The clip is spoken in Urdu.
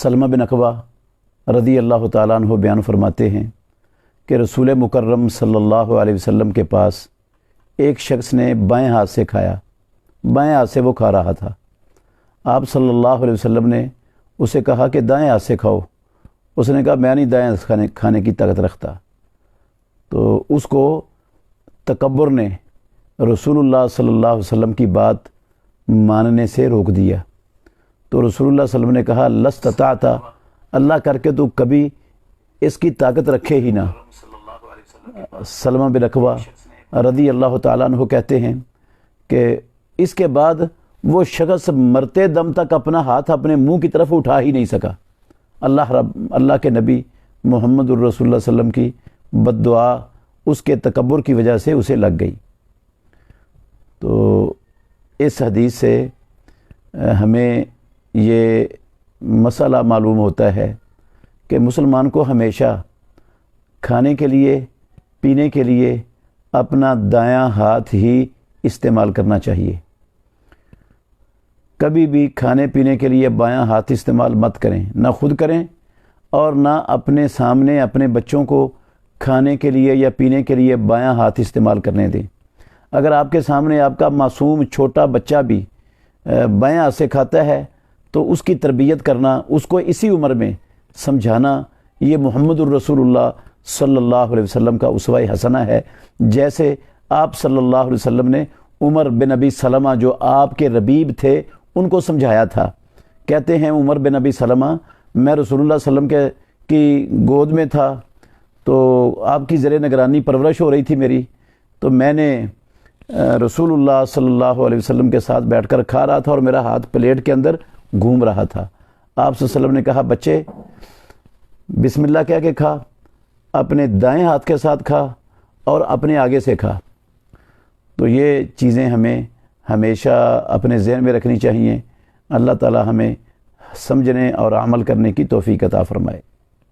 سلمہ بن اکوع رضی اللہ تعالیٰ عنہ بیان فرماتے ہیں کہ رسول مکرم صلی اللہ علیہ وسلم کے پاس ایک شخص نے بائیں ہاتھ سے کھایا، بائیں ہاتھ سے وہ کھا رہا تھا۔ آپ صلی اللہ علیہ وسلم نے اسے کہا کہ دائیں ہاتھ سے کھاؤ۔ اس نے کہا میں نہیں دائیں ہاتھ کھانے کی طاقت رکھتا۔ تو اس کو تکبر نے رسول اللہ صلی اللہ علیہ وسلم کی بات ماننے سے روک دیا۔ تو رسول اللہ صلی اللہ علیہ وسلم نے کہا لستطعت، اللہ کر کے تو کبھی اس کی طاقت رکھے ہی نہ۔ سلمہ بن اکوع رضی اللہ تعالیٰ عنہ کہتے ہیں کہ اس کے بعد وہ شخص مرتے دم تک اپنا ہاتھ اپنے منہ کی طرف اٹھا ہی نہیں سکا۔ اللہ کے نبی محمد الرسول اللہ صلی اللہ علیہ وسلم کی بد دعا اس کے تکبر کی وجہ سے اسے لگ گئی۔ تو اس حدیث سے ہمیں یہ مسئلہ معلوم ہوتا ہے کہ مسلمان کو ہمیشہ کھانے کے لیے پینے کے لیے اپنا دایاں ہاتھ ہی استعمال کرنا چاہیے۔ کبھی بھی کھانے پینے کے لیے بایاں ہاتھ استعمال مت کریں، نہ خود کریں اور نہ اپنے سامنے اپنے بچوں کو کھانے کے لیے یا پینے کے لیے بایاں ہاتھ استعمال کرنے دیں۔ اگر آپ کے سامنے آپ کا معصوم چھوٹا بچہ بھی بائیں ہاتھ سے کھاتا ہے تو اس کی تربیت کرنا، اس کو اسی عمر میں سمجھانا، یہ محمد الرسول اللہ صلی اللہ علیہ وسلم کا اسوہ حسنہ ہے۔ جیسے آپ صلی اللہ علیہ وسلم نے عمر بن ابی سلمہ جو آپ کے ربیب تھے ان کو سمجھایا تھا۔ کہتے ہیں عمر بن ابی سلمہ میں رسول اللہ صلی اللہ علیہ وسلم کی گود میں تھا، تو آپ کی زیر نگرانی پرورش ہو رہی تھی میری، تو میں نے رسول اللہ صلی اللہ علیہ وسلم کے ساتھ بیٹھ کر کھا رہا تھا اور میرا ہاتھ پلیٹ کے اندر گھوم رہا تھا۔ آپ صلی اللہ علیہ وسلم نے کہا بچے بسم اللہ کہہ کے کھا، اپنے دائیں ہاتھ کے ساتھ کھا اور اپنے آگے سے کھا۔ تو یہ چیزیں ہمیں ہمیشہ اپنے ذہن میں رکھنی چاہیے۔ اللہ تعالی ہمیں سمجھنے اور عمل کرنے کی توفیق عطا فرمائے۔